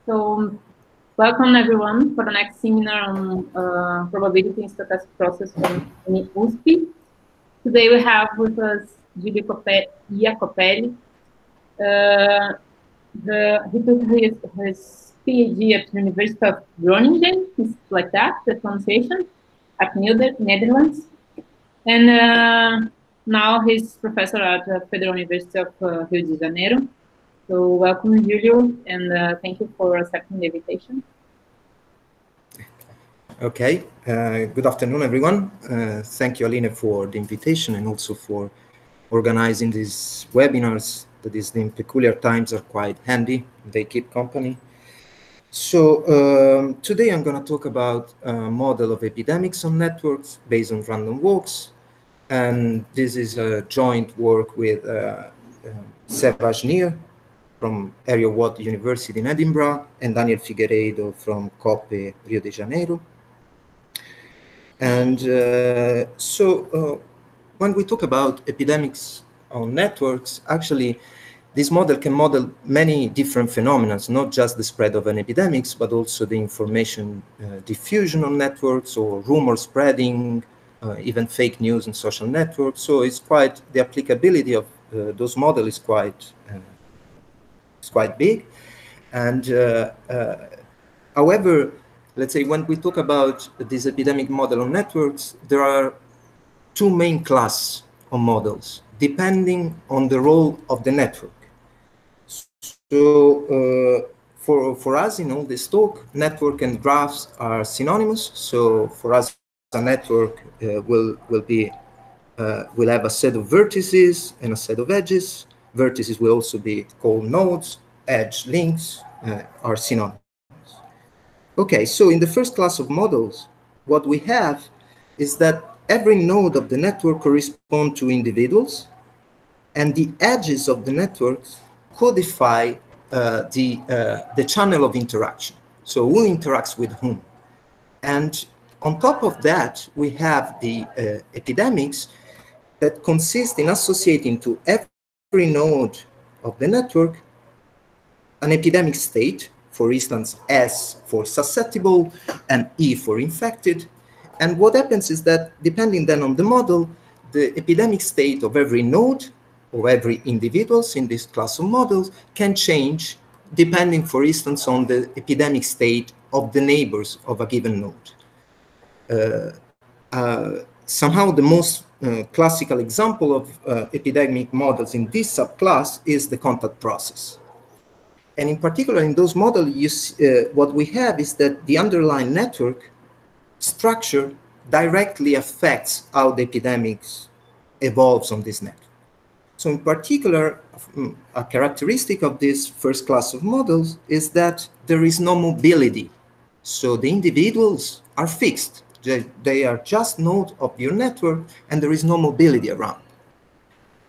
So, welcome everyone for the next seminar on probability in stochastic process from USP. Today we have with us Iacobelli. He took his PhD at the University of Groningen, it's like that, the pronunciation, at Netherlands. And now he's professor at the Federal University of Rio de Janeiro. So welcome, Giulio, and thank you for accepting the invitation. Okay, good afternoon, everyone. Thank you, Aline, for the invitation and also for organizing these webinars that in peculiar times are quite handy. They keep company. So today I'm going to talk about a model of epidemics on networks based on random walks. And this is a joint work with Sebas Nir from Area Watt University in Edinburgh and Daniel Figueiredo from COPE Rio de Janeiro. And when we talk about epidemics on networks, actually, this model can model many different phenomena, not just the spread of an epidemics, but also the information diffusion on networks or rumor spreading, even fake news in social networks. So it's quite, the applicability of those models is quite big. And however, let's say when we talk about this epidemic model on networks, there are two main classes of models, depending on the role of the network. So for us in all this talk, network and graphs are synonymous. So for us, a network will have a set of vertices and a set of edges. Vertices will also be called nodes. Edge links are synonymous. Okay, so in the first class of models, what we have is that every node of the network corresponds to individuals, and the edges of the networks codify the channel of interaction. So who interacts with whom? And on top of that, we have the epidemics that consist in associating to every node of the network an epidemic state, for instance, S for susceptible and E for infected. And what happens is that, depending then on the model, the epidemic state of every node or every individuals in this class of models can change depending, for instance, on the epidemic state of the neighbors of a given node. Somehow the most classical example of epidemic models in this subclass is the contact process. And in particular, in those models, what we have is that the underlying network structure directly affects how the epidemics evolves on this network. So in particular, a characteristic of this first class of models is that there is no mobility. So the individuals are fixed. They are just nodes of your network, and there is no mobility around.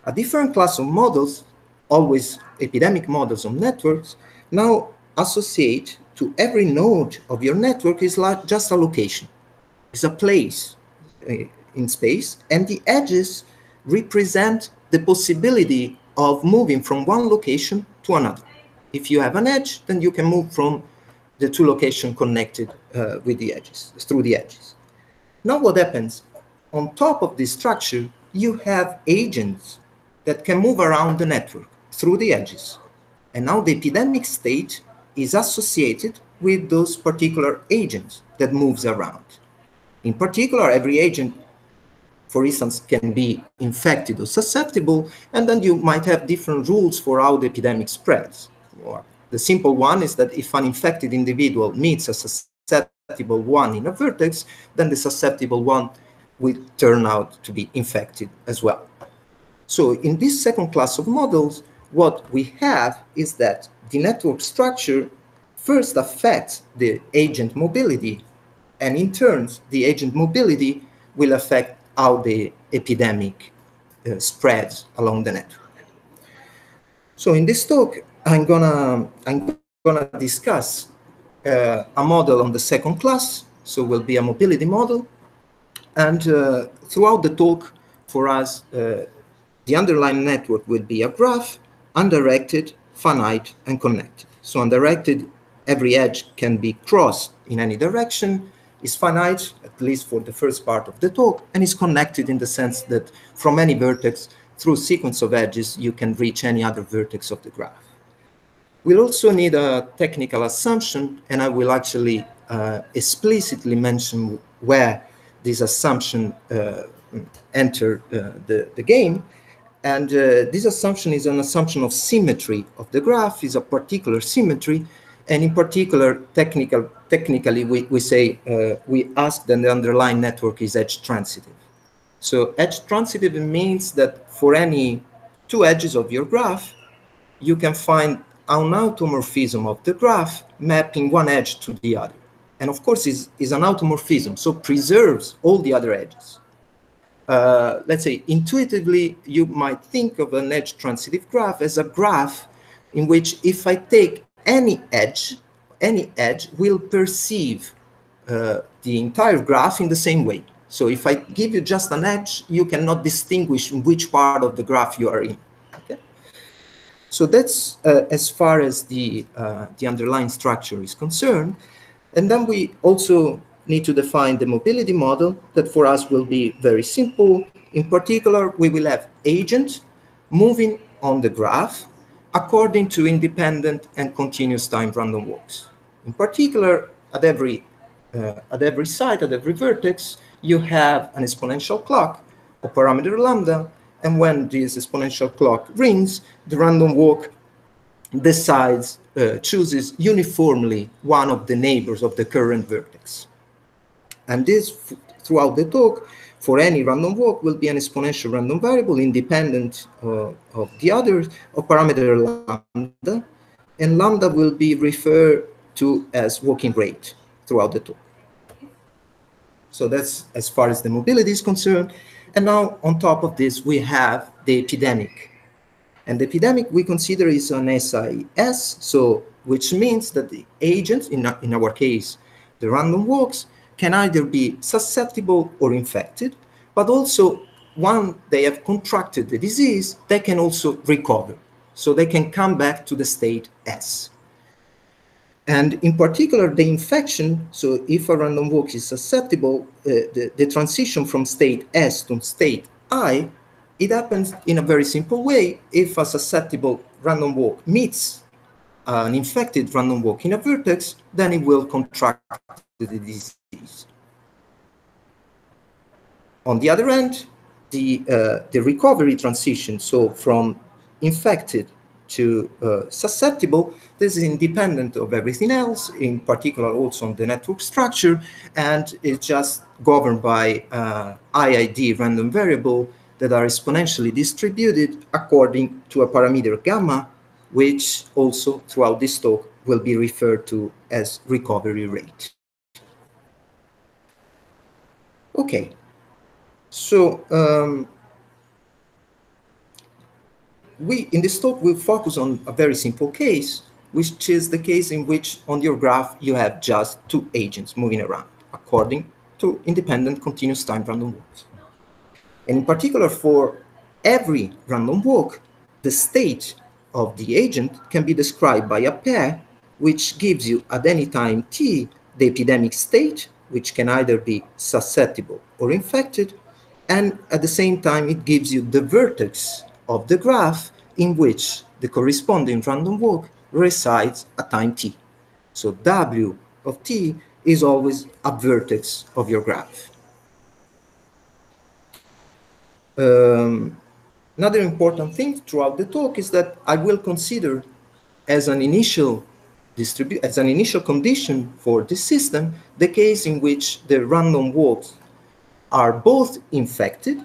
A different class of models, always epidemic models of networks, now associate to every node of your network is like just a location. It's a place in space, and the edges represent the possibility of moving from one location to another. If you have an edge, then you can move from the two locations connected with the edges, through the edges. Now what happens? On top of this structure, you have agents that can move around the network through the edges. And now the epidemic state is associated with those particular agents that moves around. In particular, every agent, for instance, can be infected or susceptible, and then you might have different rules for how the epidemic spreads. The simple one is that if an infected individual meets a susceptible one in a vertex, then the susceptible one will turn out to be infected as well. So in this second class of models, what we have is that the network structure first affects the agent mobility, and in turn, the agent mobility will affect how the epidemic spreads along the network. So in this talk, I'm gonna discuss a model on the second class, so will be a mobility model, and throughout the talk, for us, the underlying network will be a graph undirected finite, and connected. So undirected, every edge can be crossed in any direction, is finite, at least for the first part of the talk, and is connected in the sense that from any vertex, through a sequence of edges, you can reach any other vertex of the graph. We'll also need a technical assumption, and I will actually explicitly mention where this assumption enter the game. And this assumption is an assumption of symmetry of the graph, is a particular symmetry. And in particular, technically, we say, we ask that the underlying network is edge-transitive. So edge-transitive means that for any two edges of your graph, you can find an automorphism of the graph mapping one edge to the other. And of course, is an automorphism, so preserves all the other edges. Let's say intuitively, you might think of an edge-transitive graph as a graph in which if I take any edge will perceive the entire graph in the same way. So if I give you just an edge, you cannot distinguish in which part of the graph you are in. Okay? So that's as far as the underlying structure is concerned. And then we also need to define the mobility model that for us will be very simple. In particular, we will have agents moving on the graph according to independent and continuous time random walks. In particular, at every site, at every vertex, you have an exponential clock, a parameter lambda, and when this exponential clock rings, the random walk decides, chooses uniformly one of the neighbors of the current vertex. And this, throughout the talk, for any random walk will be an exponential random variable independent of the others, of parameter lambda, and lambda will be referred to as walking rate throughout the talk. So that's as far as the mobility is concerned. And now on top of this, we have the epidemic. And the epidemic we consider is an SIS, so which means that the agents, in our case, the random walks, can either be susceptible or infected, but also when they have contracted the disease, they can also recover. So they can come back to the state S. And in particular, the infection, so if a random walk is susceptible, the transition from state S to state I, it happens in a very simple way. If a susceptible random walk meets an infected random walk in a vertex, then it will contract the disease. On the other end, the recovery transition, so from infected to susceptible, this is independent of everything else, in particular also on the network structure, and it's just governed by IID random variable that are exponentially distributed according to a parameter gamma, which also throughout this talk will be referred to as recovery rate. Okay, so in this talk we'll focus on a very simple case, which is the case in which on your graph you have just two agents moving around according to independent continuous time random walks. And in particular, for every random walk, the state of the agent can be described by a pair, which gives you at any time t the epidemic state, which can either be susceptible or infected, and at the same time it gives you the vertex of the graph in which the corresponding random walk resides at time t. So W of t is always a vertex of your graph. Another important thing throughout the talk is that I will consider as an initial condition for this system the case in which the random walks are both infected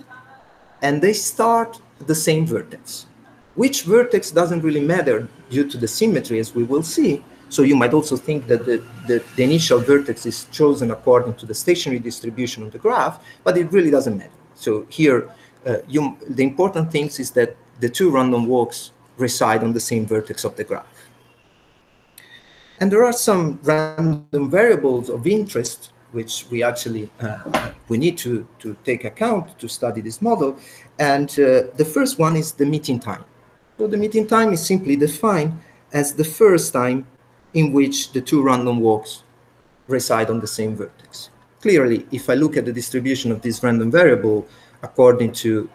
and they start at the same vertex. Which vertex doesn't really matter due to the symmetry, as we will see. So you might also think that the initial vertex is chosen according to the stationary distribution of the graph, but it really doesn't matter. So here, the important thing is that the two random walks reside on the same vertex of the graph. And there are some random variables of interest which we actually we need to take account to study this model. And the first one is the meeting time. So the meeting time is simply defined as the first time in which the two random walks reside on the same vertex. Clearly, if I look at the distribution of this random variable according to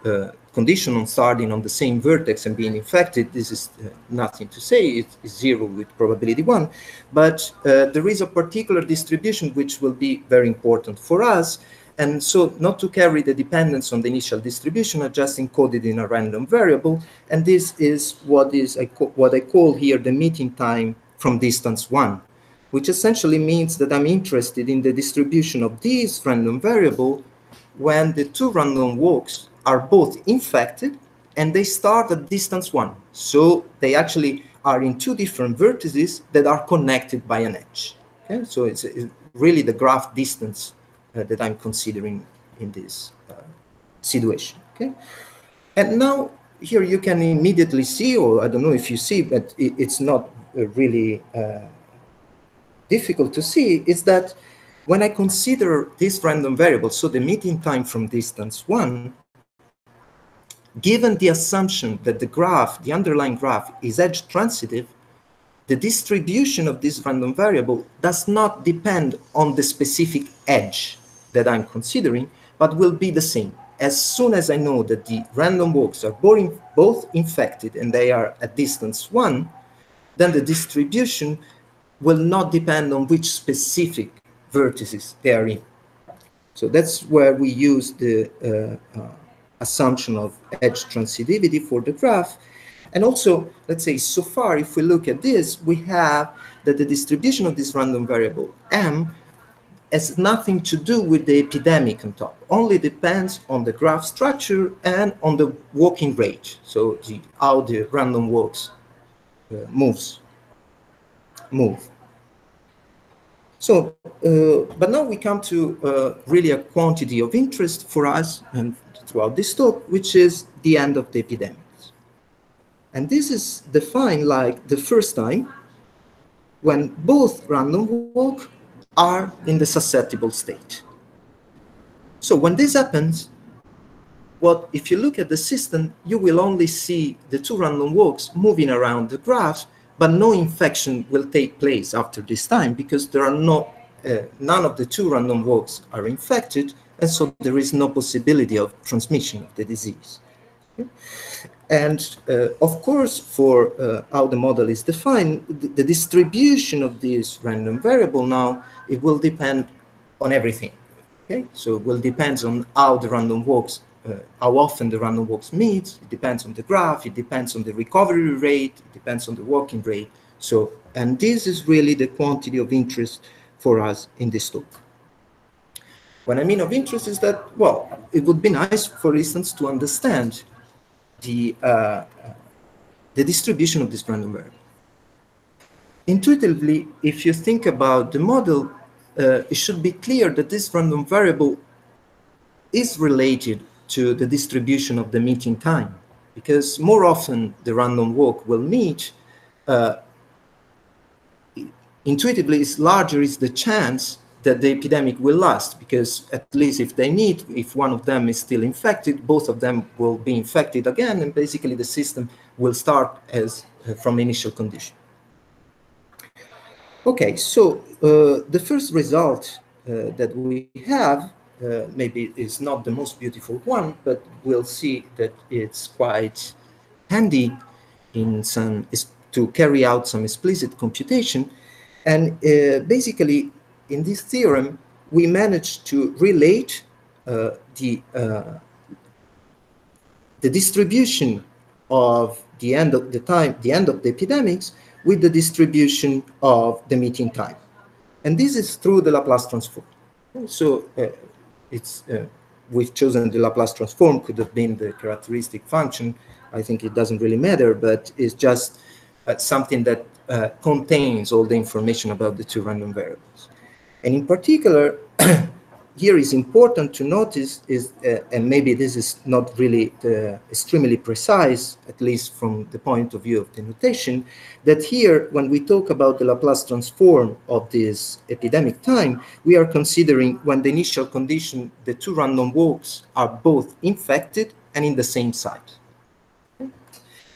condition on starting on the same vertex and being infected, this is nothing to say. It's 0 with probability 1. But there is a particular distribution which will be very important for us. And so not to carry the dependence on the initial distribution, I just encoded in a random variable. And this is what I call here the meeting time from distance 1, which essentially means that I'm interested in the distribution of this random variable when the two random walks are both infected and they start at distance 1. So they actually are in two different vertices that are connected by an edge. Okay? So it's really the graph distance that I'm considering in this situation. Okay? And now here you can immediately see, or I don't know if you see, but it's not really difficult to see, is that when I consider this random variable, so the meeting time from distance 1, given the assumption that the graph, the underlying graph, is edge-transitive, the distribution of this random variable does not depend on the specific edge that I'm considering, but will be the same. As soon as I know that the random walks are both infected and they are at distance 1, then the distribution will not depend on which specific vertices they are in. So that's where we use the assumption of edge transitivity for the graph. And also, let's say, so far, if we look at this, we have that the distribution of this random variable m has nothing to do with the epidemic on top, only depends on the graph structure and on the walking rate, so how the random walks move. So, but now we come to really a quantity of interest for us and throughout this talk, which is the end of the epidemics. And this is defined like the first time when both random walk are in the susceptible state. So when this happens, if you look at the system, you will only see the two random walks moving around the graph, but no infection will take place after this time because there are none of the two random walks are infected, and so there is no possibility of transmission of the disease. Okay? And of course, for how the model is defined, the distribution of this random variable now, it will depend on everything. Okay? So it will depend on how the random walks, how often the random walks meet. It depends on the graph. It depends on the recovery rate. It depends on the walking rate. So, and this is really the quantity of interest for us in this talk. What I mean of interest is that, well, it would be nice, for instance, to understand the distribution of this random variable. Intuitively, if you think about the model, it should be clear that this random variable is related to the distribution of the meeting time, because more often the random walk will meet, intuitively, larger is the chance that the epidemic will last, because at least if they meet, if one of them is still infected, both of them will be infected again, and basically the system will start as from initial condition. Okay, so the first result that we have maybe is not the most beautiful one, but we'll see that it's quite handy in to carry out some explicit computation. And basically, in this theorem, we managed to relate the distribution of the end of the epidemics with the distribution of the meeting time. And this is through the Laplace transform. So we've chosen the Laplace transform, could have been the characteristic function. I think it doesn't really matter, but it's just something that contains all the information about the two random variables. And in particular, here is important to notice is, and maybe this is not really extremely precise, at least from the point of view of the notation, that here, when we talk about the Laplace transform of this epidemic time, we are considering when the initial condition, the two random walks are both infected and in the same site.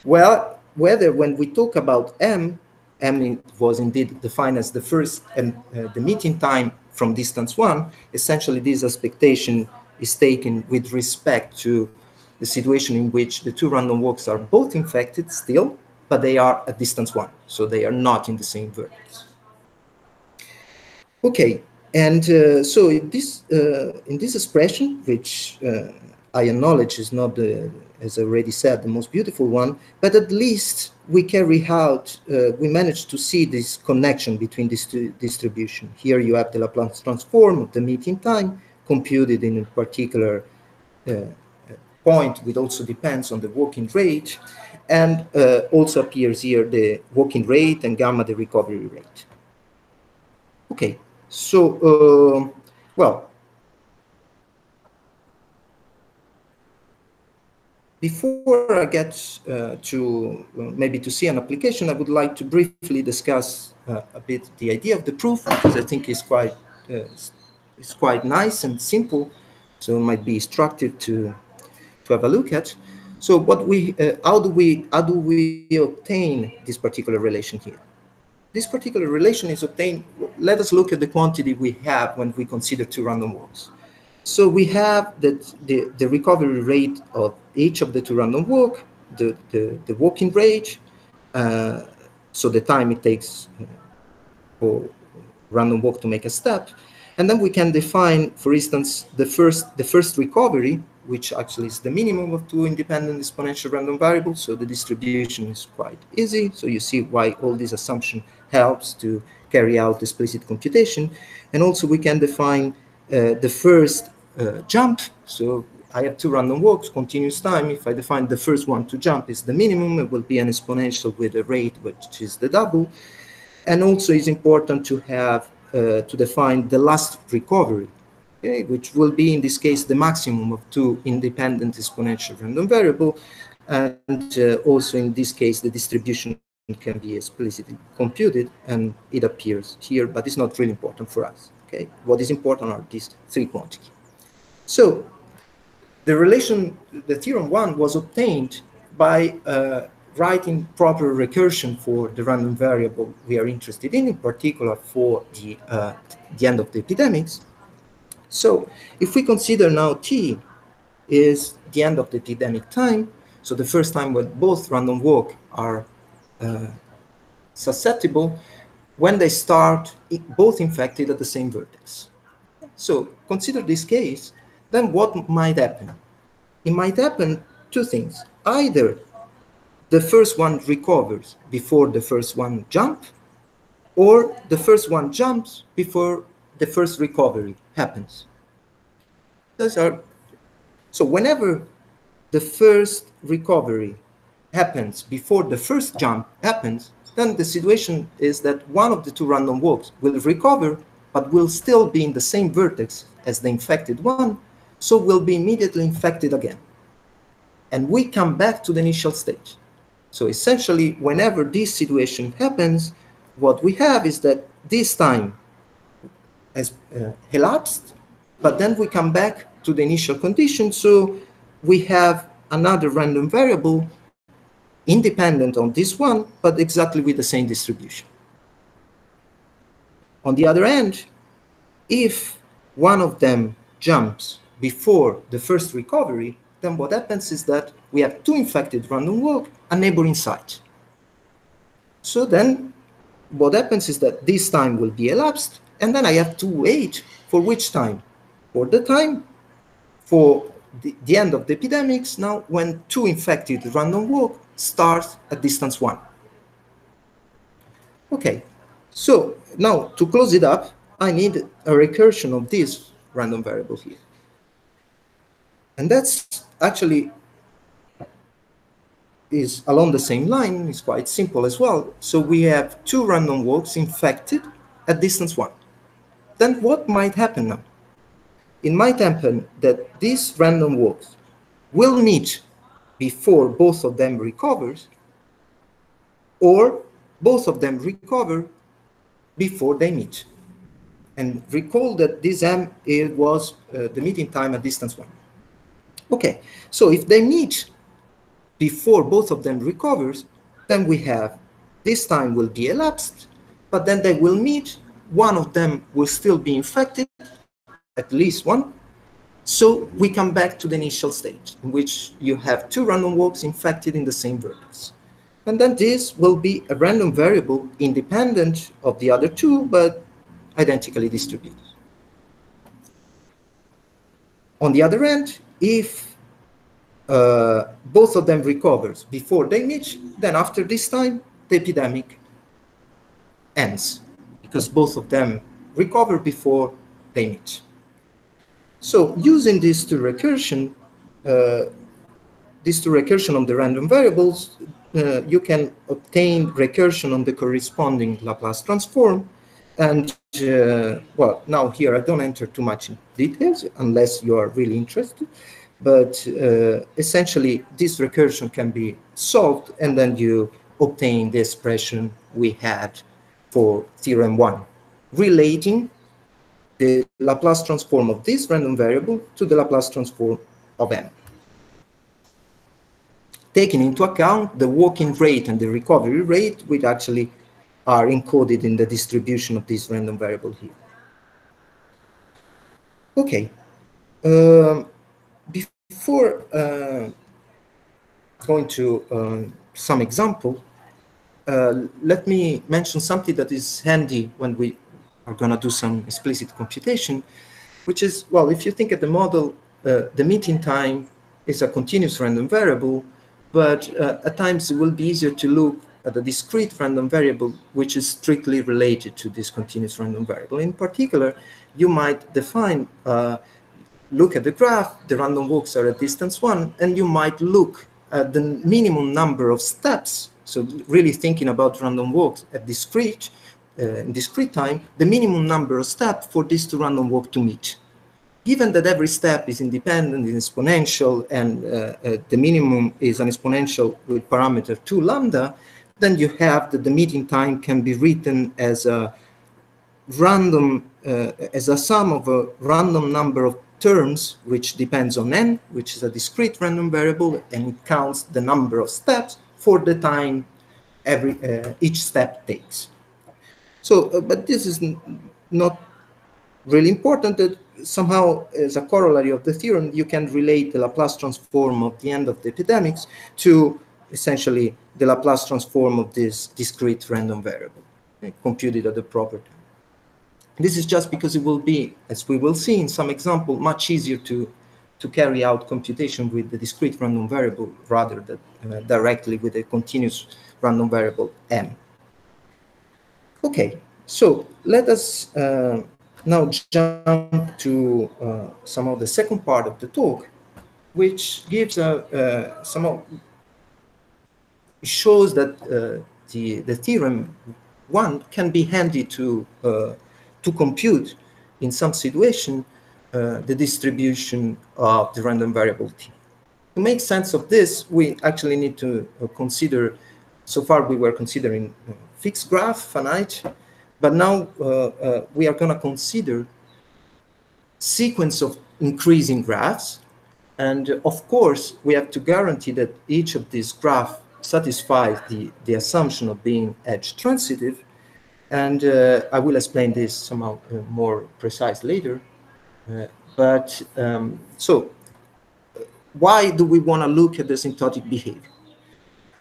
Well, whether when we talk about M, M was indeed defined as the first and the meeting time from distance 1, essentially this expectation is taken with respect to the situation in which the two random walks are both infected still, but they are at distance 1, so they are not in the same vertex. Okay, and so in this expression, which I acknowledge is not, as I already said, the most beautiful one, but at least we carry out, we managed to see this connection between these two distributions. Here you have the Laplace transform of the meeting time computed in a particular point, which also depends on the walking rate, and also appears here the walking rate and gamma the recovery rate. Okay, so, well, before I get to maybe to see an application, I would like to briefly discuss a bit the idea of the proof, because I think it's quite nice and simple, so it might be instructive to have a look at. So, how do we obtain this particular relation here? This particular relation is obtained. Let us look at the quantity we have when we consider two random walks. So we have that the recovery rate of each of the two random walk, the walking rate, so the time it takes for random walk to make a step, and then we can define, for instance, the first recovery, which actually is the minimum of two independent exponential random variables. So the distribution is quite easy. So you see why all this assumption helps to carry out explicit computation, and also we can define the first jump. So I have two random walks, continuous time. If I define the first one to jump is the minimum, it will be an exponential with a rate which is the double. And also it's important to have to define the last recovery, okay, which will be in this case the maximum of two independent exponential random variable. And also in this case the distribution can be explicitly computed, and it appears here, but it's not really important for us. Okay, what is important are these three quantities. So the relation, the theorem 1 was obtained by writing proper recursion for the random variable we are interested in particular for the end of the epidemics. So if we consider now t is the end of the epidemic time, so the first time when both random walk are susceptible, when they start both infected at the same vertex. So consider this case, then what might happen? It might happen two things. Either the first one recovers before the first one jumps, or the first one jumps before the first recovery happens. So whenever the first recovery happens before the first jump happens, then the situation is that one of the two random walks will recover, but will still be in the same vertex as the infected one, so will be immediately infected again. And we come back to the initial state. So essentially, whenever this situation happens, what we have is that this time has elapsed, but then we come back to the initial condition, so we have another random variable independent on this one, but exactly with the same distribution. On the other hand, if one of them jumps before the first recovery, then what happens is that we have two infected random walk, a neighboring site. So then what happens is that this time will be elapsed, and then I have to wait for which time? For the time for the end of the epidemics, now when two infected random walk starts at distance 1. Okay, so now to close it up, I need a recursion of this random variable here. And that's actually is along the same line, it's quite simple as well. So we have two random walks infected at distance 1. Then what might happen now? It might happen that these random walks will meet before both of them recovers, or both of them recover before they meet. And recall that this m it was the meeting time at distance 1. Okay, so if they meet before both of them recovers, then we have This time will be elapsed, but then they will meet. One of them will still be infected, at least one. So we come back to the initial stage in which you have two random walks infected in the same vertex. And then this will be a random variable independent of the other two, but identically distributed. On the other end, if both of them recovers before they meet, then after this time, the epidemic ends, because both of them recover before they meet. So using these two recursion on the random variables, you can obtain recursion on the corresponding Laplace transform. And well, now here I don't enter too much in details unless you are really interested. But essentially, this recursion can be solved, and then you obtain the expression we had for theorem 1, relating the Laplace transform of this random variable to the Laplace transform of m, taking into account the walking rate and the recovery rate, which actually are encoded in the distribution of this random variable here. Okay. Before going to some example, let me mention something that is handy when we are going to do some explicit computation, which is, well, if you think at the model, the meeting time is a continuous random variable, but at times it will be easier to look at a discrete random variable which is strictly related to this continuous random variable. In particular, you might define, look at the graph, the random walks are at distance 1, and you might look at the minimum number of steps. So really thinking about random walks at discrete, in discrete time, the minimum number of steps for this two random walk to meet. Given that every step is independent, is exponential, and the minimum is an exponential with parameter 2 lambda, then you have that the meeting time can be written as a random, as a sum of a random number of terms, which depends on n, which is a discrete random variable, and it counts the number of steps for the time each step takes. So, but this is not really important. That somehow, as a corollary of the theorem, you can relate the Laplace transform of the end of the epidemics to essentially the Laplace transform of this discrete random variable, computed at the proper time. This is just because it will be, as we will see in some example, much easier to carry out computation with the discrete random variable rather than directly with a continuous random variable m. Okay, so let us now jump to some of the second part of the talk, which gives shows that the theorem 1 can be handy to compute in some situation the distribution of the random variable t. To make sense of this, we actually need to consider, so far we were considering fixed graph, finite, but now we are going to consider sequence of increasing graphs. And of course, we have to guarantee that each of these graphs satisfies the assumption of being edge-transitive. And I will explain this somehow more precise later. So why do we want to look at the asymptotic behavior?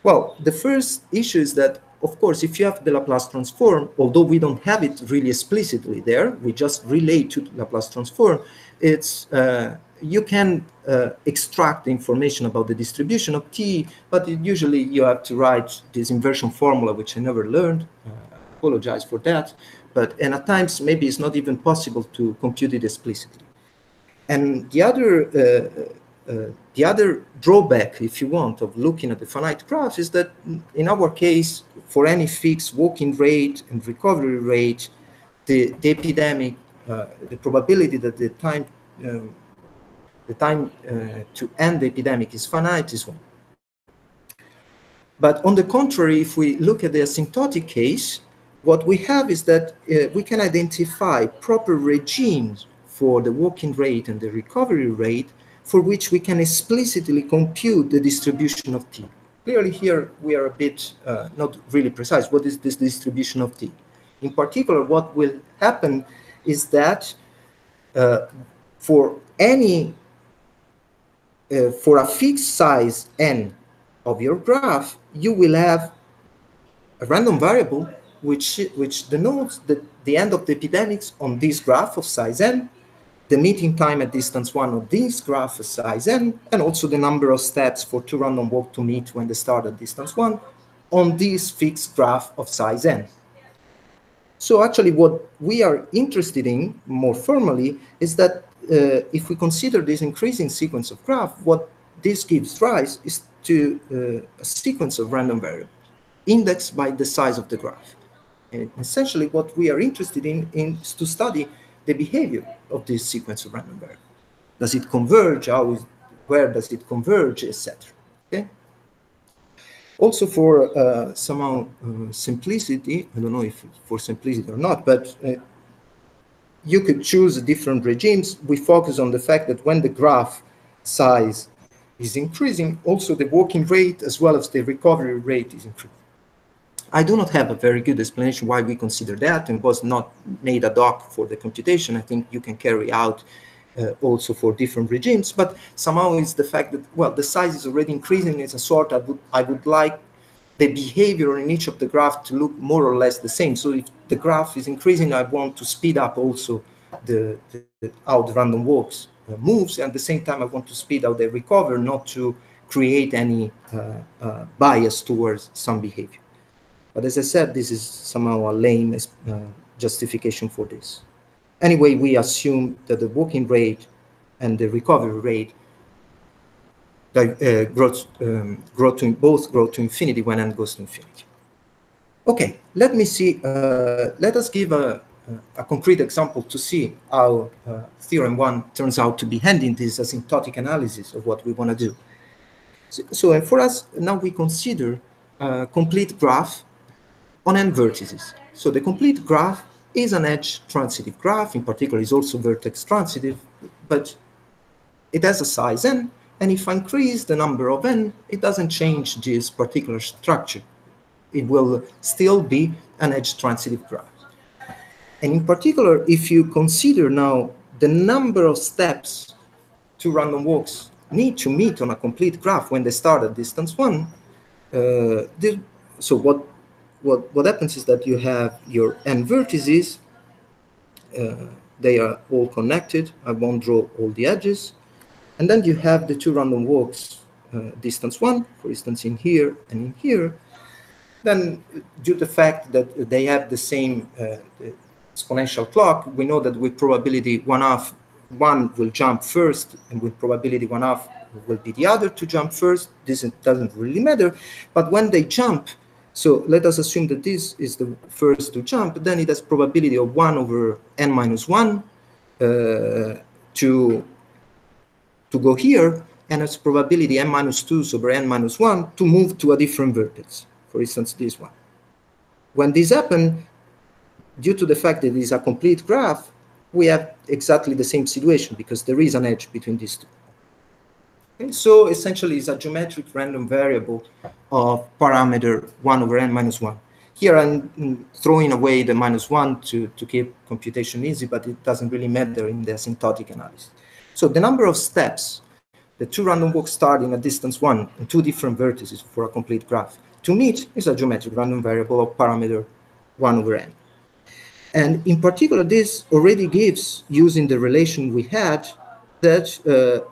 Well, the first issue is that, of course, if you have the Laplace transform, although we don't have it really explicitly there, we just relate to the Laplace transform, it's, you can extract the information about the distribution of t, but usually you have to write this inversion formula, which I never learned. Apologize for that. And at times, maybe it's not even possible to compute it explicitly. And the other drawback, if you want, of looking at the finite graph is that in our case, for any fixed walking rate and recovery rate, the epidemic, the probability that the time to end the epidemic is finite is 1. But on the contrary, if we look at the asymptotic case, what we have is that we can identify proper regimes for the walking rate and the recovery rate for which we can explicitly compute the distribution of t. Clearly here we are a bit not really precise. What is this distribution of t? In particular, what will happen is that for any for a fixed size n of your graph, you will have a random variable which denotes the end of the epidemics on this graph of size n, the meeting time at distance 1 of this graph of size n, and also the number of steps for two random walks to meet when they start at distance 1 on this fixed graph of size n. So actually what we are interested in more formally is that if we consider this increasing sequence of graph, what this gives rise is to a sequence of random variables indexed by the size of the graph. And essentially what we are interested in is to study the behavior of this sequence of random variables. Does it converge? Where does it converge, etc. Okay. Also for somehow simplicity, I don't know if for simplicity or not, but you could choose different regimes. We focus on the fact that when the graph size is increasing, also the walking rate as well as the recovery rate is increasing. I do not have a very good explanation why we consider that, and was not made ad hoc for the computation. I think you can carry out also for different regimes, but somehow it's the fact that, well, the size is already increasing. It's a sort I would like the behavior in each of the graph to look more or less the same. So if the graph is increasing, I want to speed up also how the random walks moves. And at the same time, I want to speed out the recover, not to create any bias towards some behavior. But as I said, this is somehow a lame justification for this. Anyway, we assume that the walking rate and the recovery rate both grow to infinity when n goes to infinity. Okay, let me see. Let us give a concrete example to see how theorem 1 turns out to be handy in this asymptotic analysis of what we want to do. So for us, now we consider a complete graph on n vertices. So the complete graph is an edge-transitive graph. In particular, is also vertex-transitive, but it has a size n, and if I increase the number of n, it doesn't change this particular structure. It will still be an edge-transitive graph. And in particular, if you consider now the number of steps two random walks need to meet on a complete graph when they start at distance 1, so what happens is that you have your n vertices, they are all connected. I won't draw all the edges. And then you have the two random walks, distance 1, for instance, in here and in here. Then due to the fact that they have the same exponential clock, we know that with probability 1/2, one will jump first, and with probability 1/2 will be the other to jump first. This doesn't really matter. But when they jump, so let us assume that this is the first to jump, then it has probability of 1 over n minus 1 to go here, and it's probability n minus 2 over n minus 1 to move to a different vertex, for instance, this one. When this happens, due to the fact that it is a complete graph, we have exactly the same situation because there is an edge between these two. Okay, so essentially it's a geometric random variable of parameter 1 over n minus 1. Here I'm throwing away the minus 1 to keep computation easy, but it doesn't really matter in the asymptotic analysis. So the number of steps, the two random walks starting at distance 1 and two different vertices for a complete graph to meet is a geometric random variable of parameter 1 over n. And in particular, this already gives, using the relation we had, that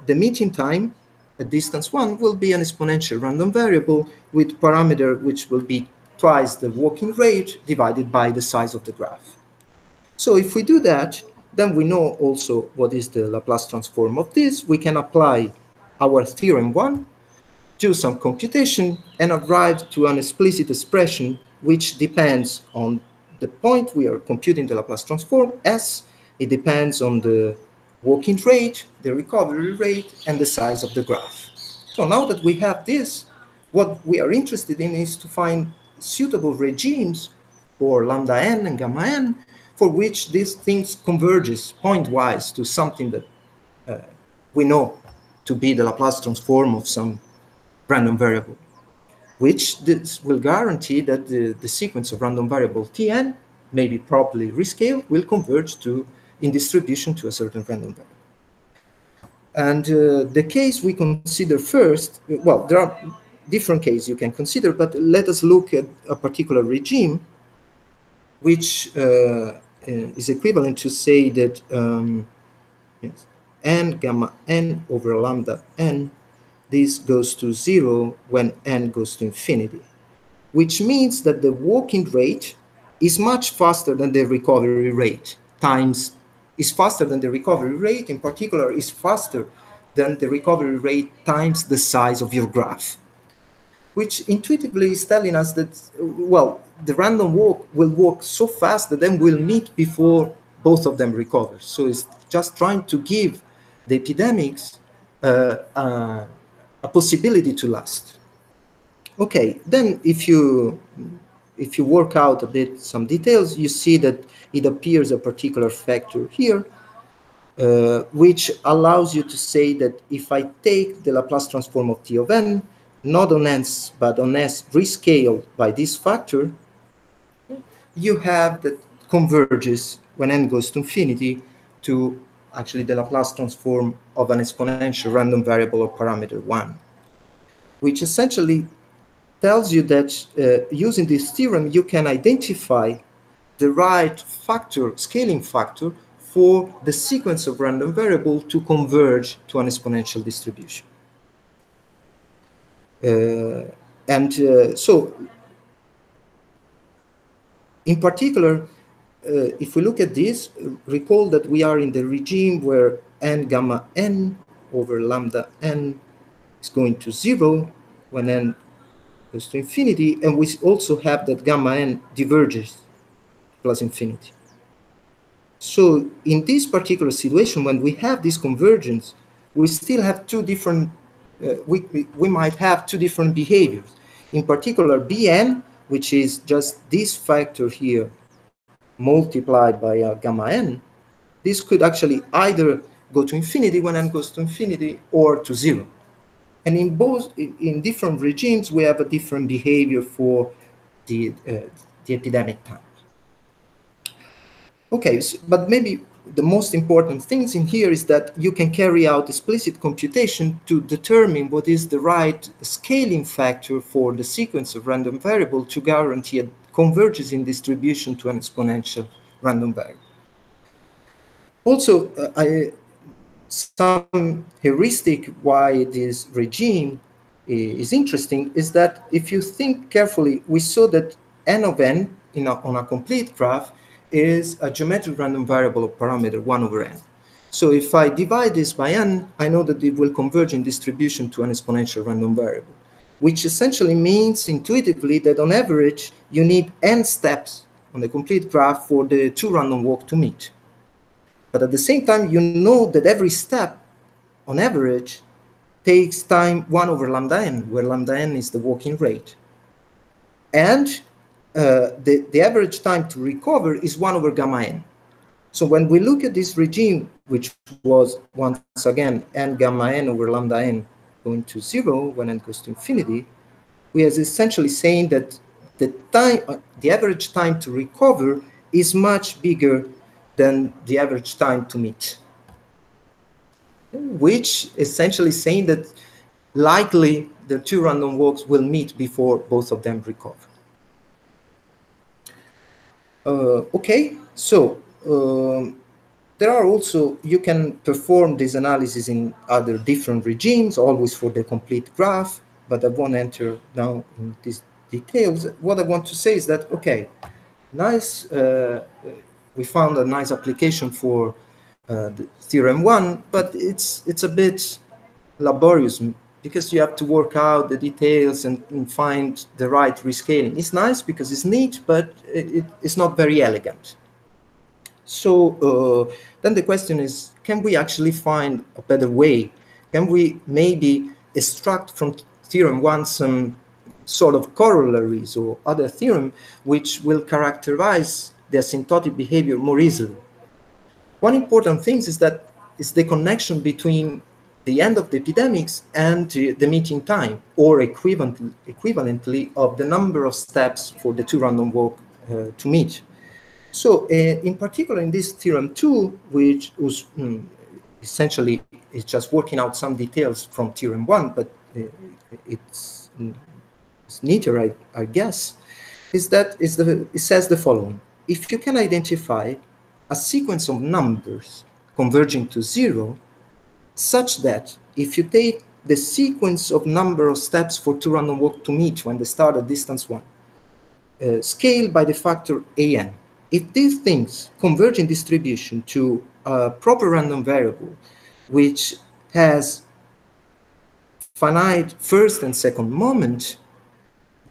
the meeting time at distance 1 will be an exponential random variable with parameter which will be twice the walking rate divided by the size of the graph. So if we do that, then we know also what is the Laplace transform of this. We can apply our theorem 1, do some computation, and arrive to an explicit expression which depends on the point we are computing the Laplace transform, S. It depends on the walking rate, the recovery rate, and the size of the graph. So now that we have this, what we are interested in is to find suitable regimes for lambda n and gamma n for which these things converges point-wise to something that we know to be the Laplace transform of some random variable. which this will guarantee that the sequence of random variable Tn, maybe properly rescaled, will converge to in distribution to a certain random variable. And the case we consider first, well, there are different cases you can consider, but let us look at a particular regime, which is equivalent to say that yes, n gamma n over lambda n, this goes to 0 when n goes to infinity, which means that the walking rate is much faster than the recovery rate, times is faster than the recovery rate, in particular is faster than the recovery rate times the size of your graph, which intuitively is telling us that, well, the random walk will walk so fast that then we'll meet before both of them recover. So it's just trying to give the epidemics a possibility to last. Okay, then if you work out a bit some details, you see that it appears a particular factor here, which allows you to say that if I take the Laplace transform of T of n, not on s, but on s rescaled by this factor, you have that converges when n goes to infinity to actually the Laplace transform of an exponential random variable of parameter 1, which essentially tells you that using this theorem, you can identify the right factor, scaling factor, for the sequence of random variable to converge to an exponential distribution. So, in particular, if we look at this, recall that we are in the regime where n gamma n over lambda n is going to 0 when n goes to infinity, and we also have that gamma n diverges plus infinity. So in this particular situation, when we have this convergence, we still have two different, we might have two different behaviors. In particular, Bn, which is just this factor here multiplied by gamma n, this could actually either go to infinity when n goes to infinity or to 0. And in both, in different regimes, we have a different behavior for the epidemic time. Okay, so, but maybe the most important things in here is that you can carry out explicit computation to determine what is the right scaling factor for the sequence of random variable to guarantee a converges in distribution to an exponential random variable. Also, some heuristic why this regime is interesting is that if you think carefully, we saw that n of n on a complete graph is a geometric random variable of parameter 1 over n. So if I divide this by n, I know that it will converge in distribution to an exponential random variable, which essentially means intuitively that on average, you need n steps on the complete graph for the two random walk to meet. But at the same time, you know that every step, on average, takes time 1 over lambda n, where lambda n is the walking rate. And the average time to recover is 1 over gamma n. So when we look at this regime, which was, once again, n gamma n over lambda n going to 0 when n goes to infinity, we are essentially saying that the average time to recover is much bigger than the average time to meet, which essentially saying that likely the two random walks will meet before both of them recover. Okay, so there are also, you can perform this analysis in other different regimes, always for the complete graph, but I won't enter now in these details. What I want to say is that, okay, nice, we found a nice application for the theorem 1, but it's a bit laborious because you have to work out the details and find the right rescaling. It's nice because it's neat, but it's not very elegant. So then the question is, can we actually find a better way? Can we maybe extract from theorem 1 some sort of corollaries or other theorem which will characterize the asymptotic behavior more easily? One important thing is that it's the connection between the end of the epidemics and the meeting time, or equivalently of the number of steps for the two random walk to meet. So in particular, in this theorem 2, which was essentially is just working out some details from theorem 1, but it's neater, I guess, it says the following. If you can identify a sequence of numbers converging to 0, such that if you take the sequence of number of steps for two random walk to meet when they start at distance 1, scaled by the factor an, if these things converge in distribution to a proper random variable, which has finite first and second moment,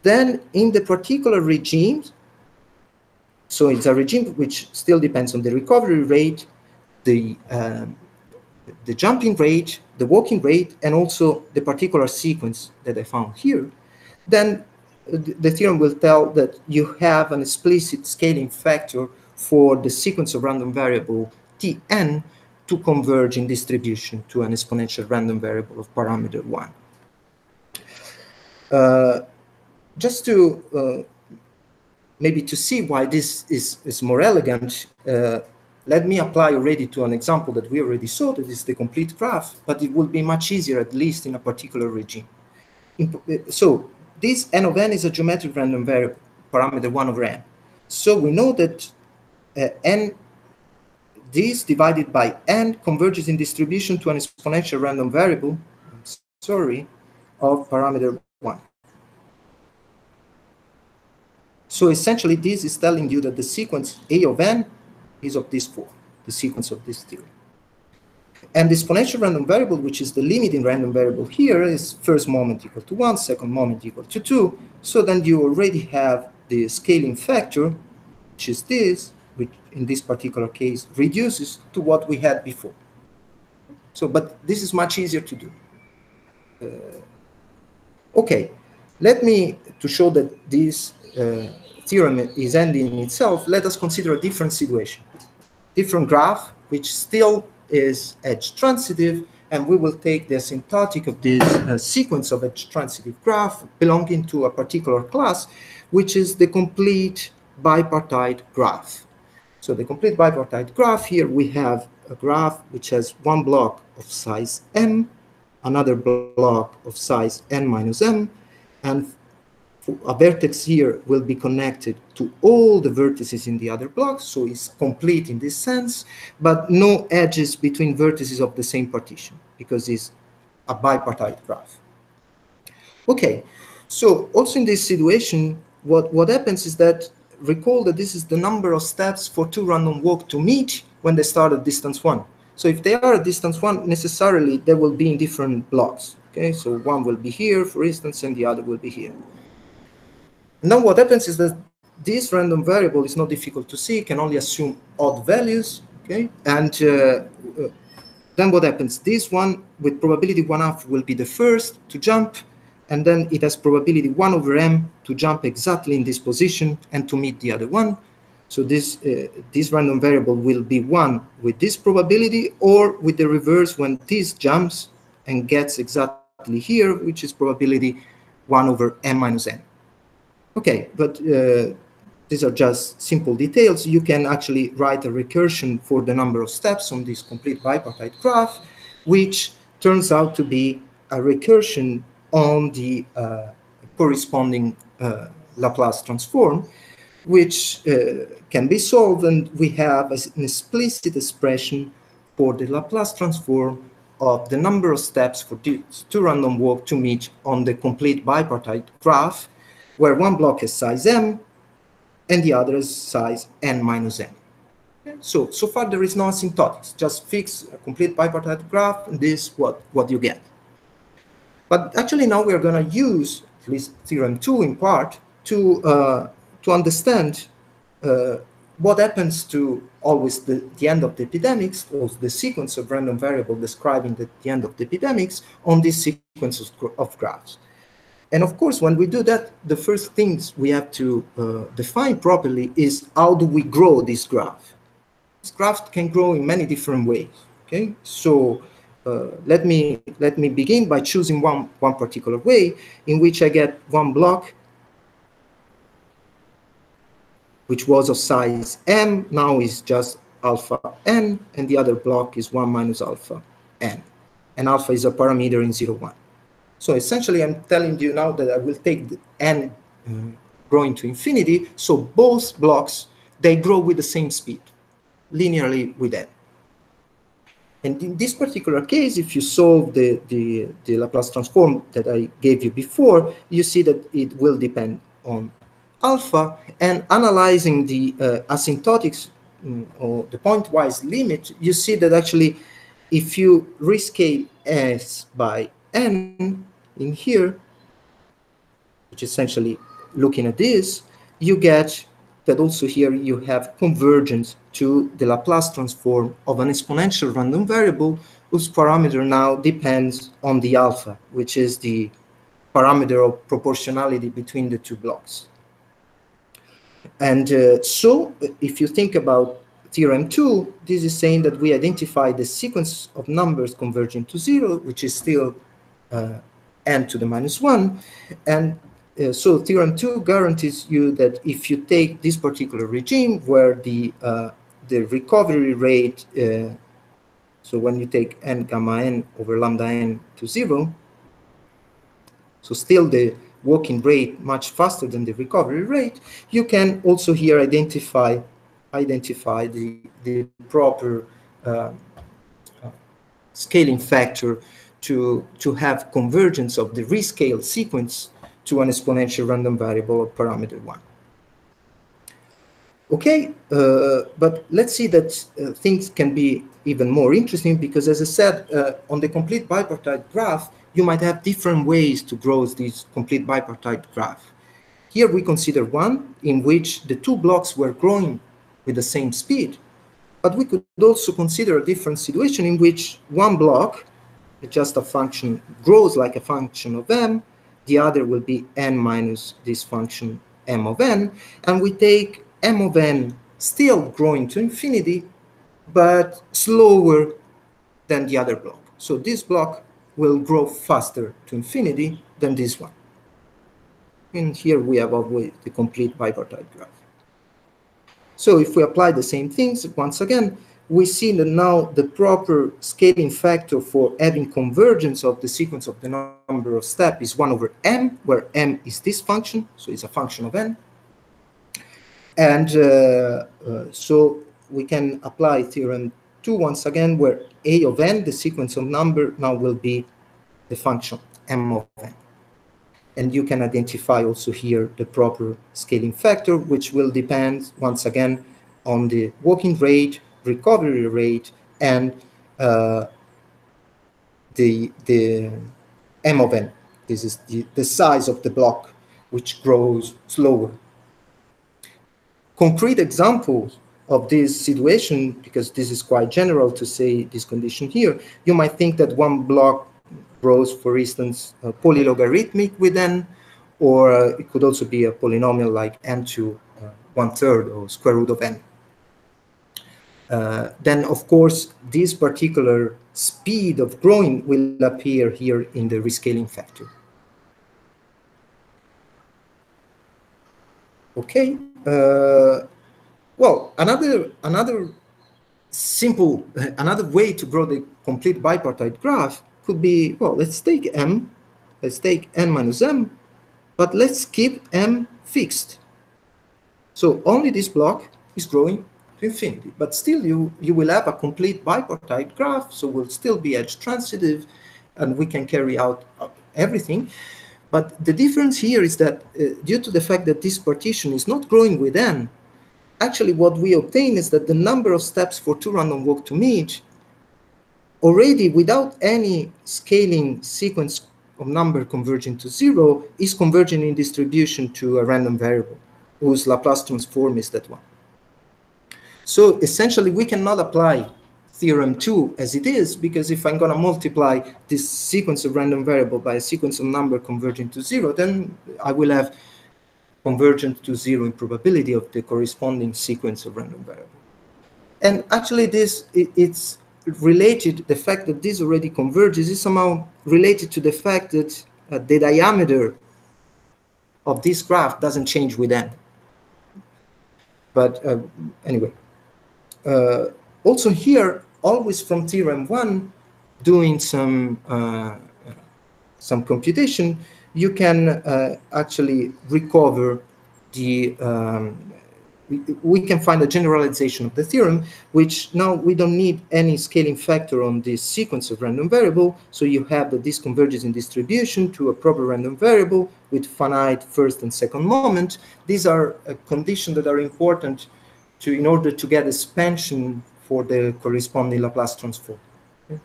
then in the particular regime, so it's a regime which still depends on the recovery rate, the jumping rate, the walking rate, and also the particular sequence that I found here, then the theorem will tell that you have an explicit scaling factor for the sequence of random variable Tn to converge in distribution to an exponential random variable of parameter 1. Just to maybe to see why this is more elegant, let me apply already to an example that we already saw, that is the complete graph, but it will be much easier, at least in a particular regime. So this n of n is a geometric random variable, parameter 1 over n. So we know that this divided by n converges in distribution to an exponential random variable, of parameter 1. So essentially, this is telling you that the sequence A of n is of this form, the sequence of this theorem. And the exponential random variable, which is the limiting random variable here, is first moment equal to 1, second moment equal to 2. So then you already have the scaling factor, which is this, which in this particular case reduces to what we had before. So, but this is much easier to do. Okay, let me, to show that this theorem is ending in itself, let us consider a different situation, different graph, which still is edge-transitive, and we will take the asymptotic of this sequence of edge-transitive graph belonging to a particular class, which is the complete bipartite graph. So the complete bipartite graph, here we have a graph which has one block of size m, another block of size n minus m, and a vertex here will be connected to all the vertices in the other blocks, so it's complete in this sense, but no edges between vertices of the same partition, because it's a bipartite graph. Okay, so also in this situation, what happens is that, recall that this is the number of steps for two random walk to meet when they start at distance 1. So if they are at distance 1, necessarily they will be in different blocks. Okay, so one will be here, for instance, and the other will be here. Now what happens is that this random variable is not difficult to see, can only assume odd values, okay? And then what happens? This one with probability 1/2 will be the first to jump, and then it has probability 1 over m to jump exactly in this position and to meet the other one. So this random variable will be 1 with this probability, or with the reverse when this jumps and gets exactly here, which is probability 1 over m minus n. Okay, but these are just simple details. You can actually write a recursion for the number of steps on this complete bipartite graph, which turns out to be a recursion on the corresponding Laplace transform, which can be solved, and we have an explicit expression for the Laplace transform of the number of steps for two random walk to meet on the complete bipartite graph, where one block is size m and the other is size n minus n. Okay? So far there is no asymptotics, just fix a complete bipartite graph, and this is what you get. But actually now we are going to use, at least theorem 2 in part, to understand what happens to always the end of the epidemics, or the sequence of random variable describing the end of the epidemics on this sequence of graphs. And of course, when we do that, the first things we have to define properly is how do we grow this graph? This graph can grow in many different ways. Okay, so let me begin by choosing one particular way in which I get one block which was of size m, now is just alpha n, and the other block is 1 minus alpha n. And alpha is a parameter in 0, 1. So essentially, I'm telling you now that I will take the n growing to infinity, so both blocks, they grow with the same speed, linearly with n. And in this particular case, if you solve the Laplace transform that I gave you before, you see that it will depend on alpha, and analyzing the asymptotics or the pointwise limit, you see that actually if you rescale s by n in here, which essentially looking at this, you get that also here you have convergence to the Laplace transform of an exponential random variable whose parameter now depends on the alpha, which is the parameter of proportionality between the two blocks. And so if you think about theorem 2, this is saying that we identify the sequence of numbers converging to 0, which is still n to the minus 1. And so theorem 2 guarantees you that if you take this particular regime where the recovery rate, so when you take n gamma n over lambda n to 0, so still the walking rate much faster than the recovery rate, you can also here identify the proper scaling factor to have convergence of the rescaled sequence to an exponential random variable of parameter 1. Okay, but let's see that things can be even more interesting, because as I said, on the complete bipartite graph, you might have different ways to grow this complete bipartite graph. Here we consider one in which the two blocks were growing with the same speed, but we could also consider a different situation in which one block, just a function, grows like a function of m, the other will be n minus this function m of n, and we take m of n still growing to infinity, but slower than the other block. So this block will grow faster to infinity than this one. And here we have always the complete bipartite graph. So if we apply the same things, once again, we see that now the proper scaling factor for having convergence of the sequence of the number of steps is 1 over m, where m is this function, so it's a function of n. And so we can apply theorem 2 once again, where a of n, the sequence of number, now will be the function m of n. And you can identify also here the proper scaling factor, which will depend, once again, on the walking rate, recovery rate, and the m of n. This is the size of the block, which grows slower. Concrete examples of this situation, because this is quite general to say this condition here, you might think that one block grows, for instance, polylogarithmic with n, or it could also be a polynomial like n to 1/3 or square root of n. Then, of course, this particular speed of growing will appear here in the rescaling factor. Okay. Well, another way to grow the complete bipartite graph could be, well, let's take m, let's take n minus m, but let's keep m fixed. So only this block is growing to infinity, but still you will have a complete bipartite graph, so we'll still be edge-transitive, and we can carry out everything. But the difference here is that due to the fact that this partition is not growing with n, actually what we obtain is that the number of steps for two random walk to meet already without any scaling sequence of number converging to 0 is converging in distribution to a random variable whose Laplace transform is that one. So essentially we cannot apply theorem 2 as it is, because if I'm going to multiply this sequence of random variable by a sequence of number converging to 0, then I will have convergent to 0 in probability of the corresponding sequence of random variable. And actually it's related, the fact that this already converges is somehow related to the fact that the diameter of this graph doesn't change with n. But anyway, also here, always from theorem 1, doing some computation, you can actually recover the we can find a generalization of the theorem, which now we don't need any scaling factor on this sequence of random variable. So you have that this converges in distribution to a proper random variable with finite first and second moment. These are conditions that are important in order to get expansion for the corresponding Laplace transform. Okay?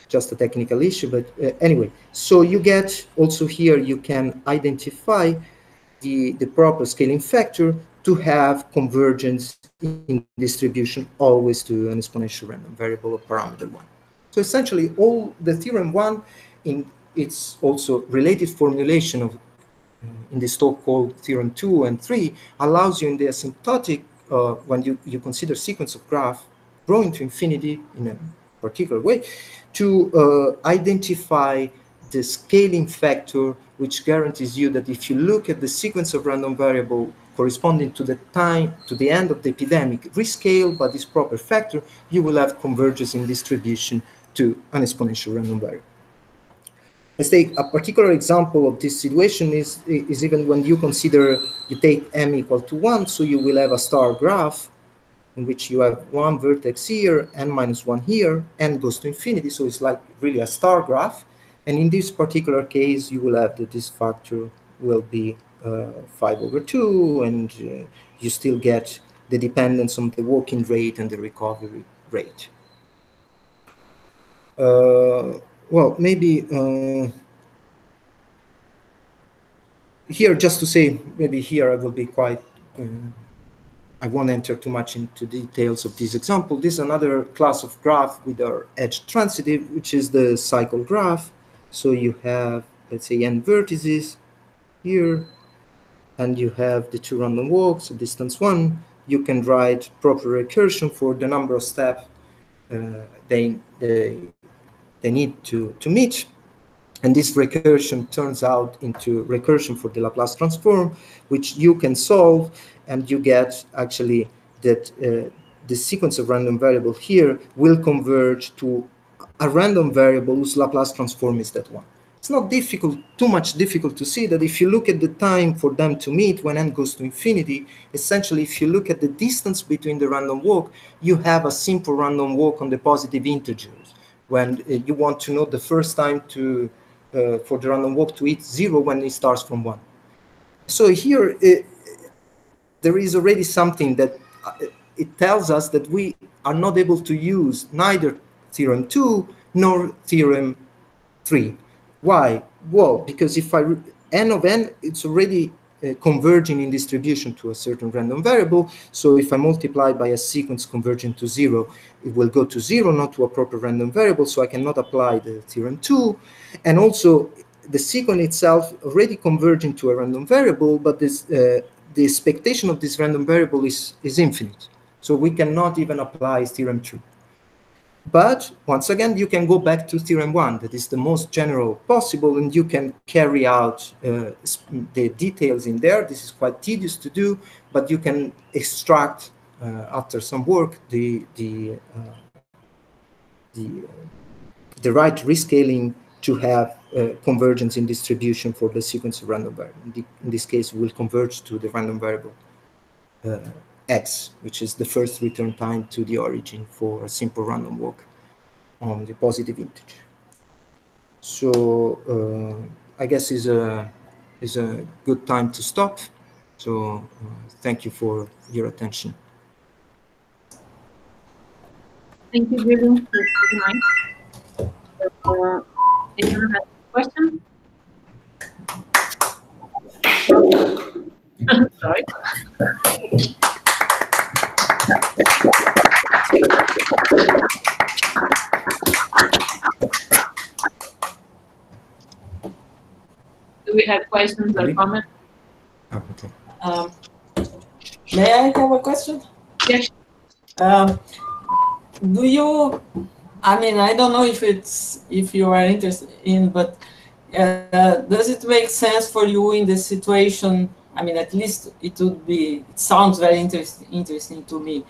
Just a technical issue, but anyway. So you get also here, you can identify the proper scaling factor to have convergence in distribution always to an exponential random variable of parameter 1. So essentially, all the theorem 1 in its also related formulation of in this talk called theorem 2 and 3 allows you in the asymptotic when you consider sequence of graph growing to infinity in a particular way to identify the scaling factor, which guarantees you that if you look at the sequence of random variable corresponding to the time, to the end of the epidemic, rescale by this proper factor, you will have convergence in distribution to an exponential random variable. Let's take a particular example of this situation is even when you consider, you take m equal to 1, so you will have a star graph in which you have one vertex here, n minus 1 here, n goes to infinity, so it's like really a star graph. And in this particular case, you will have that this factor will be 5/2, and you still get the dependence on the working rate and the recovery rate. Well, maybe here, just to say, maybe here I will be quite, I won't enter too much into details of this example. This is another class of graph with our edge-transitive, which is the cycle graph. So you have, let's say, n vertices here, and you have the two random walks, distance 1. You can write proper recursion for the number of steps they need to meet. And this recursion turns out into recursion for the Laplace transform, which you can solve, and you get actually that the sequence of random variable here will converge to a random variable whose Laplace transform is that one. It's not difficult, too much difficult to see that if you look at the time for them to meet when n goes to infinity, essentially if you look at the distance between the random walk, you have a simple random walk on the positive integers. When you want to know the first time to for the random walk to hit 0 when it starts from 1. So here, there is already something that it tells us that we are not able to use neither theorem 2 nor theorem 3. Why? Well, because if n of n, it's already converging in distribution to a certain random variable. So if I multiply by a sequence converging to 0, it will go to 0, not to a proper random variable. So I cannot apply the theorem 2. And also, the sequence itself already converging to a random variable, but this, the expectation of this random variable is infinite. So we cannot even apply theorem 2. But once again, you can go back to theorem 1, that is the most general possible, and you can carry out the details in there. This is quite tedious to do, but you can extract after some work the right rescaling to have convergence in distribution for the sequence of random variable. In this case, we'll converge to the random variable x, which is the first return time to the origin for a simple random walk on the positive integer. So I guess is a good time to stop. So thank you for your attention. Thank you, Giulloi. Anyone has a question? Sorry. Do we have questions or comments? Oh, okay. May I have a question? Yes. do you, I mean, I don't know if you are interested in, but does it make sense for you in this situation? I mean, at least it sounds very interesting to me.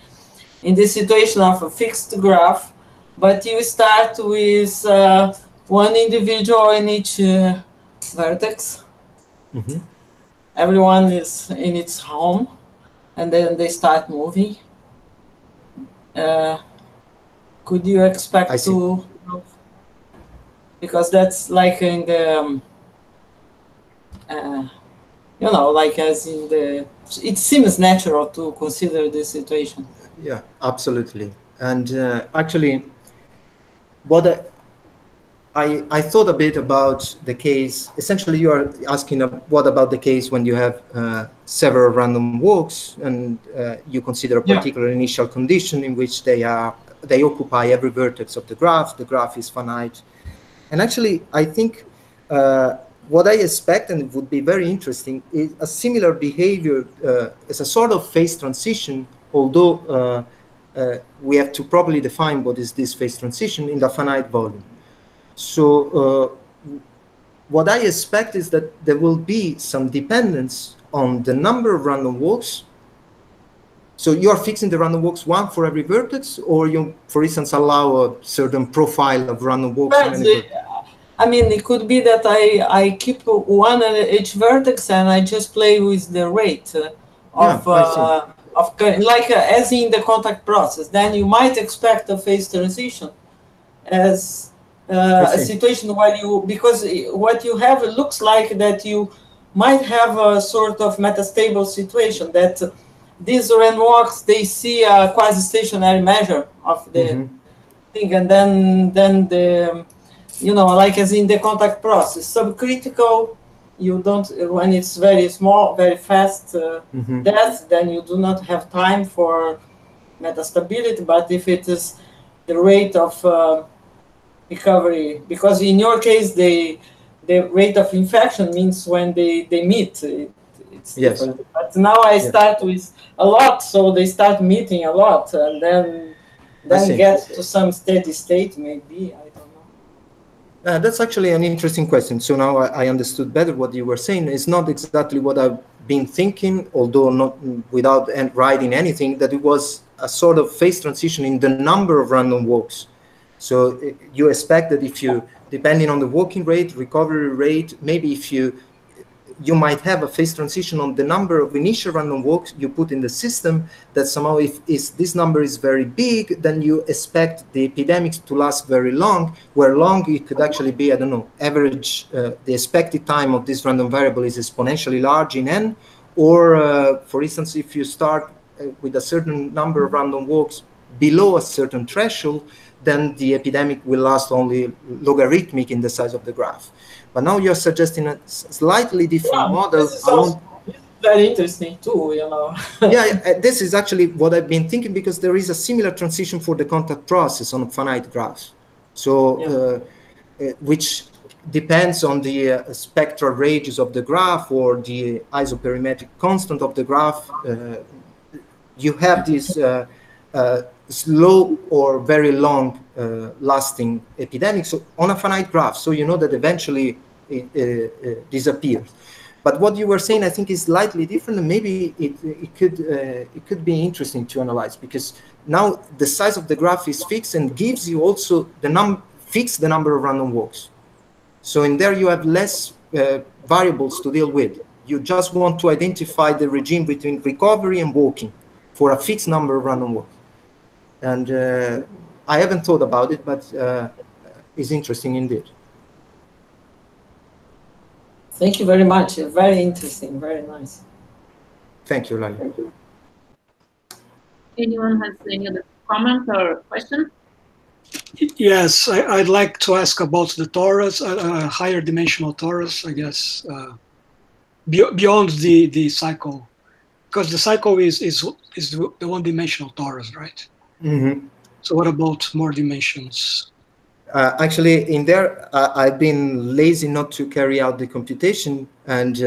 In this situation of a fixed graph, but you start with one individual in each vertex. Mm-hmm. Everyone is in its home, and then they start moving. Could you expect to? Because that's like in the, you know, like as in the, it seems natural to consider this situation. Yeah, absolutely. And actually, what I thought a bit about the case. Essentially, you are asking what about the case when you have several random walks and you consider a particular initial condition in which they occupy every vertex of the graph. The graph is finite, and actually, I think what I expect, and it would be very interesting, is a similar behavior as a sort of phase transition. Although we have to properly define what is this phase transition in the finite volume. So what I expect is that there will be some dependence on the number of random walks. So you are fixing the random walks one for every vertex, or you, for instance, allow a certain profile of random walks on any vertex? I mean, it could be that I keep one at each vertex and I just play with the rate of like as in the contact process. Then you might expect a phase transition as a situation where you, because what you have, it looks like that you might have a sort of metastable situation that these random walks, they see a quasi-stationary measure of the thing, and then the, you know, like as in the contact process, subcritical, you don't, when it's very small, very fast death, then you do not have time for metastability. But if it is the rate of recovery, because in your case, the rate of infection means when they meet, it's different. But now I start with a lot, so they start meeting a lot, and then get to some steady state, maybe. I don't know. That's actually an interesting question. So now I understood better what you were saying. It's not exactly what I've been thinking, although not without writing anything, that it was a sort of phase transition in the number of random walks. So you expect that if you, depending on the walking rate, recovery rate, maybe if you might have a phase transition on the number of initial random walks you put in the system, that somehow if this number is very big, then you expect the epidemics to last very long, where long it could actually be, I don't know, average, the expected time of this random variable is exponentially large in n, or for instance, if you start with a certain number of random walks below a certain threshold, then the epidemic will last only logarithmic in the size of the graph. But now you're suggesting a slightly different model. This sounds very interesting too, you know. This is actually what I've been thinking, because there is a similar transition for the contact process on finite graphs. So, which depends on the spectral ranges of the graph or the isoperimetric constant of the graph. You have this slow or very long lasting epidemic, so on a finite graph, so you know that eventually it disappears. But what you were saying, I think, is slightly different, and maybe it could be interesting to analyze, because now the size of the graph is fixed and gives you also fix the number of random walks. So in there you have less variables to deal with. You just want to identify the regime between recovery and walking for a fixed number of random walks. And I haven't thought about it, but it's interesting indeed. Thank you very much. Very interesting. Very nice. Thank you, Lali. Anyone has any other comment or question? Yes, I'd like to ask about the torus, higher dimensional torus, I guess, beyond the cycle, because the cycle is the one-dimensional torus, right? Mm-hmm. So what about more dimensions? Actually, in there, I've been lazy not to carry out the computation, and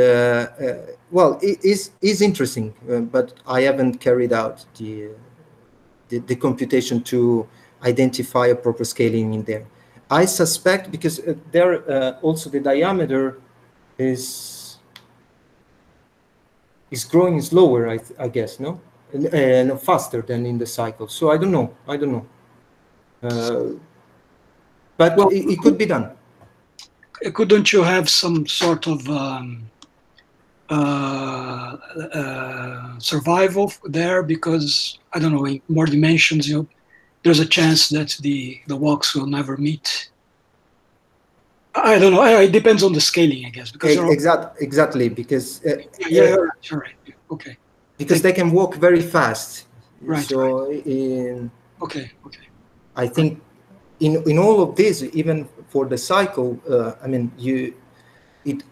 well, it is interesting, but I haven't carried out the computation to identify a proper scaling in there. I suspect, because there also the diameter is growing slower, I guess, no? And faster than in the cycle. So I don't know. But well, it could be done. Couldn't you have some sort of survival there? Because I don't know, in more dimensions, there's a chance that the walks will never meet. I don't know. It depends on the scaling, I guess. Because exactly, because you're right. Okay. Because they can walk very fast. Right. So right. Okay. I think in all of this, even for the cycle, I mean,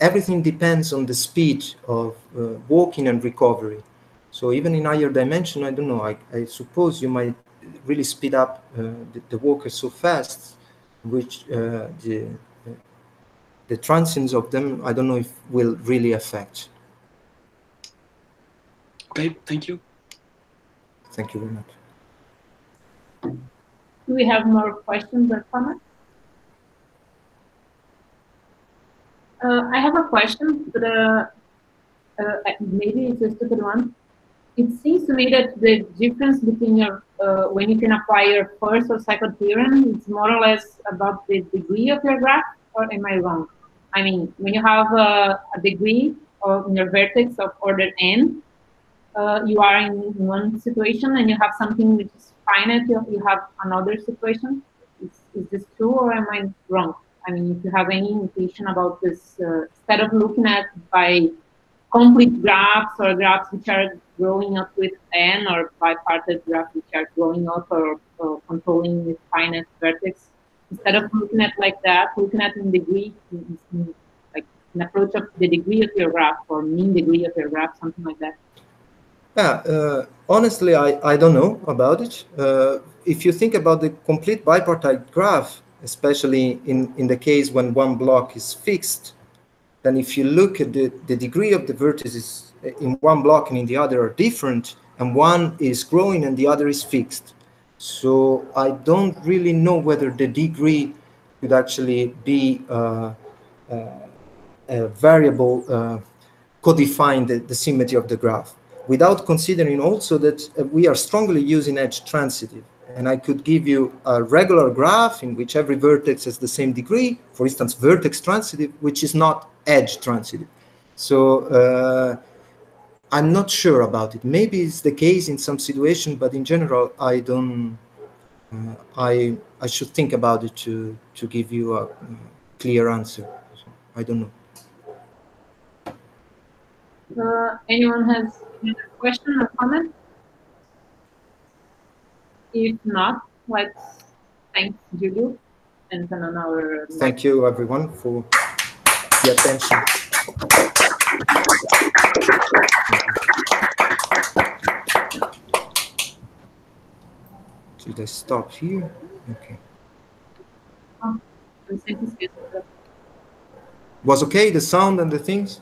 everything depends on the speed of walking and recovery. So even in higher dimension, I don't know. I suppose you might really speed up the walker so fast, which the transients of them, I don't know if will really affect. Okay, thank you. Thank you very much. Do we have more questions or comments? I have a question, but maybe it's a stupid one. It seems to me that the difference between your when you can apply your first or second theorem is more or less about the degree of your graph, or am I wrong? I mean, when you have a degree or in your vertex of order n, you are in one situation, and you have something which is finite, you have another situation. Is this true, or am I wrong? I mean, if you have any indication about this, instead of looking at by complete graphs or graphs which are growing up with n, or bipartite graphs which are growing up or controlling with finite vertex, instead of looking at like that, looking at in degree, like an approach of the degree of your graph or mean degree of your graph, something like that. Yeah, honestly, I don't know about it. If you think about the complete bipartite graph, especially in the case when one block is fixed, then if you look at the degree of the vertices in one block and in the other are different, and one is growing and the other is fixed. So I don't really know whether the degree could actually be a variable codifying the symmetry of the graph, without considering also that we are strongly using edge-transitive. And I could give you a regular graph in which every vertex has the same degree, for instance, vertex-transitive, which is not edge-transitive. So I'm not sure about it. Maybe it's the case in some situation, but in general, I don't. I should think about it to give you a clear answer. So I don't know. Anyone has any question or comment? If not, let's thank Giulloi and turn on our. Thank you, everyone, for the attention. Should I stop here? Okay. Was okay, the sound and the things?